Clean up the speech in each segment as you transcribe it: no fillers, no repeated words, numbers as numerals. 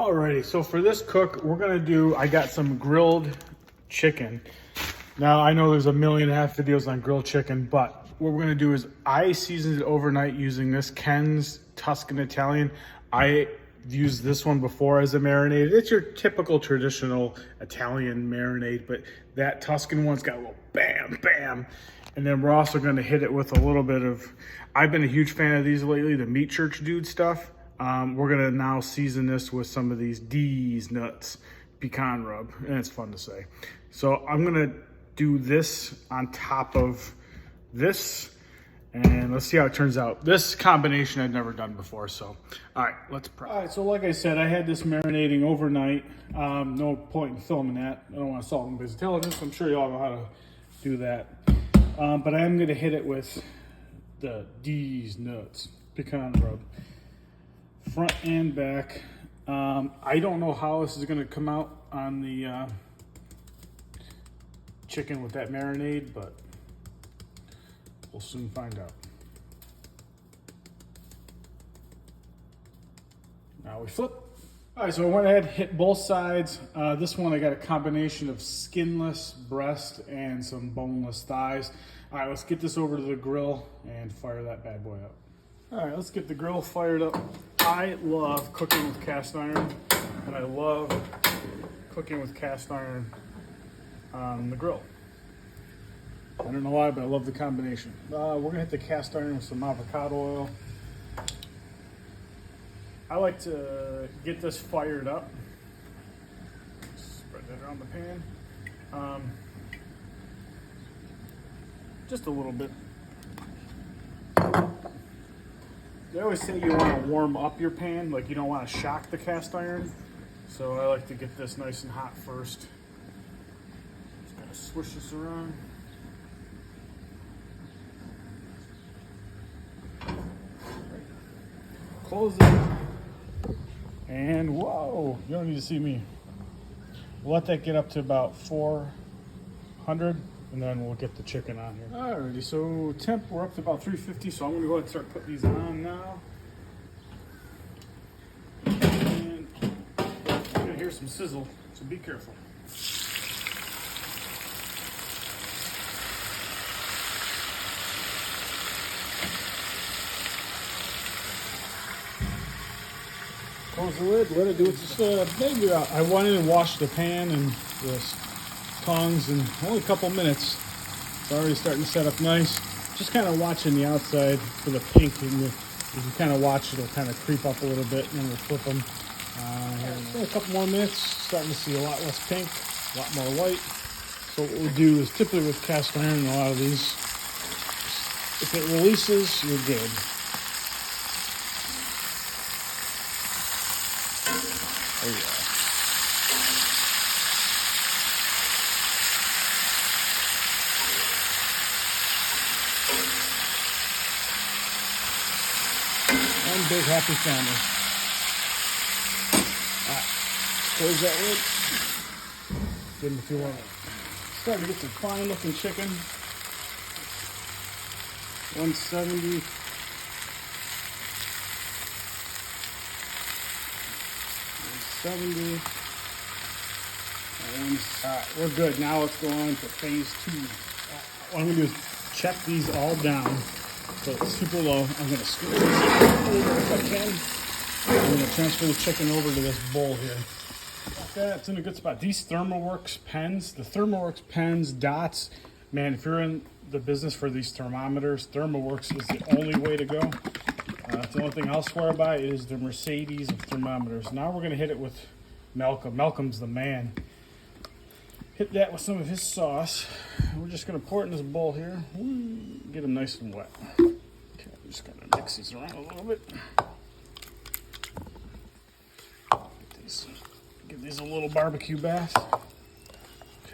Alrighty, so for this cook, we're gonna do, I got some grilled chicken. Now, I know there's 1.5 million videos on grilled chicken, but what we're gonna do is I seasoned it overnight using this Kens Tuscan Italian. I used this one before as a marinade. It's your typical traditional Italian marinade, but that Tuscan one's got a little bam, bam. And then we're also gonna hit it with a little bit of, I've been a huge fan of these lately, the Meat Church Dude stuff. We're gonna now season this with some of these Deez nuts, pecan rub, and it's fun to say. So I'm gonna do this on top of this, and let's see how it turns out. This combination I'd never done before, so. All right, let's prep. All right, so like I said, I had this marinating overnight. No point in filming that. I don't wanna salt anybody's intelligence. I'm sure you all know how to do that. But I am gonna hit it with the Deez nuts, pecan rub. Front and back. I don't know how this is gonna come out on the chicken with that marinade, but we'll soon find out. Now we flip. All right, so I went ahead, hit both sides. This one I got a combination of skinless breast and some boneless thighs. All right, let's get this over to the grill and fire that bad boy up. All right, let's get the grill fired up. I love cooking with cast iron, and I love cooking with cast iron on the grill. I don't know why, but I love the combination. We're gonna hit the cast iron with some avocado oil. I like to get this fired up. Spread that around the pan. Just a little bit. They always say you want to warm up your pan, like you don't want to shock the cast iron. So I like to get this nice and hot first. Just gotta swish this around. Close it. And whoa, you don't need to see me. We'll let that get up to about 400. And then we'll get the chicken on here. Alrighty, so temp, we're up to about 350, so I'm gonna go ahead and start putting these on now. And you're gonna hear some sizzle, so be careful. Close the lid, let it do its maybe I went in and washed the pan and this tongs in only a couple minutes. It's already starting to set up nice. Just kind of watching the outside for the pink. And if you kind of watch, it'll kind of creep up a little bit, and then we'll flip them. Still a couple more minutes. Starting to see a lot less pink, a lot more white. So what we'll do is typically with cast iron, a lot of these, if it releases, you're good. There you go. One big happy family. All right, close that lid. Give them a few more. Starting to get some fine looking chicken. 170. All right, we're good. Now let's go on to phase 2. What I'm gonna do is check these all down. So it's super low. I'm going to scoop this over if I can. I'm going to transfer the chicken over to this bowl here. That's in a good spot. These ThermoWorks pens, the ThermoWorks pens, dots, man, if you're in the business for these thermometers, ThermoWorks is the only way to go. The only thing I'll swear by is the Mercedes of thermometers. Now we're going to hit it with Malcolm. Malcolm's the man. Hit that with some of his sauce. We're just going to pour it in this bowl here. Get them nice and wet. Okay, I'm just going to mix these around a little bit. Give these a little barbecue bath.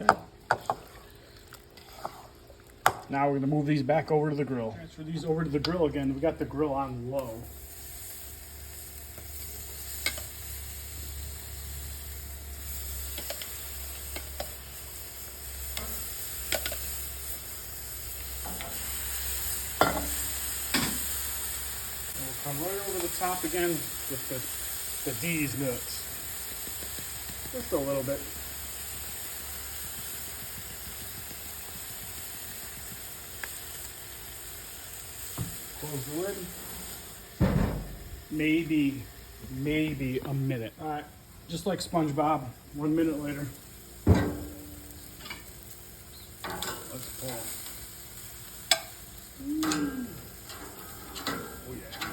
Okay. Now we're going to move these back over to the grill. Transfer these over to the grill again. We got the grill on low. And we'll come right over the top again with the Deez nuts. Just a little bit. Close the lid. Maybe a minute. All right, just like SpongeBob, 1 minute later. Let's pull. Oh yeah.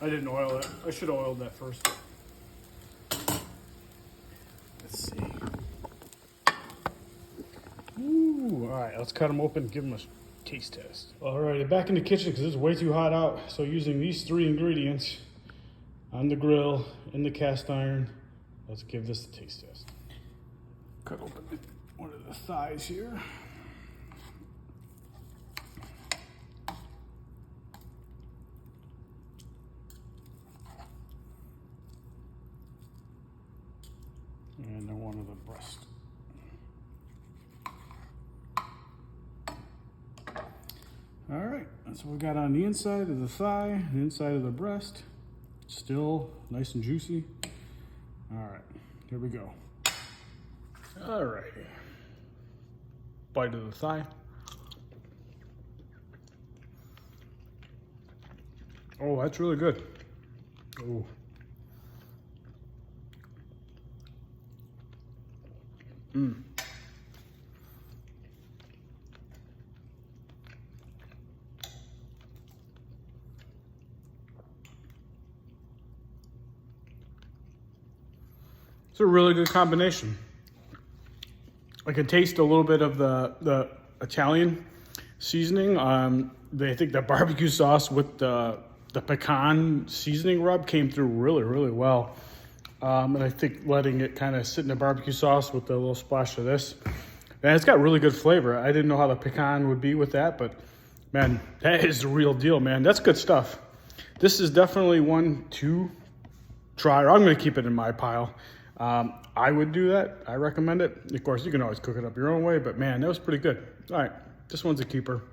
I didn't oil it. I should have oiled that first. Let's see. Ooh, all right, let's cut them open, give them a taste test. All right, back in the kitchen because it's way too hot out. So using these 3 ingredients on the grill, in the cast iron, let's give this a taste test. Cut open one of the thighs here. And then one of the breast. All right, that's what we got on the inside of the thigh, the inside of the breast. Still nice and juicy. All right, here we go. All right. Bite of the thigh. Oh, that's really good. Oh. Mm. It's a really good combination. I can taste a little bit of the Italian seasoning. I think the barbecue sauce with the pecan seasoning rub came through really well. And I think letting it kind of sit in the barbecue sauce with a little splash of this. Man, it's got really good flavor. I didn't know how the pecan would be with that, but man, that is the real deal, man. That's good stuff. This is definitely one to try. I'm going to keep it in my pile. I would do that. I recommend it. Of course, you can always cook it up your own way, but man, that was pretty good. All right, this one's a keeper.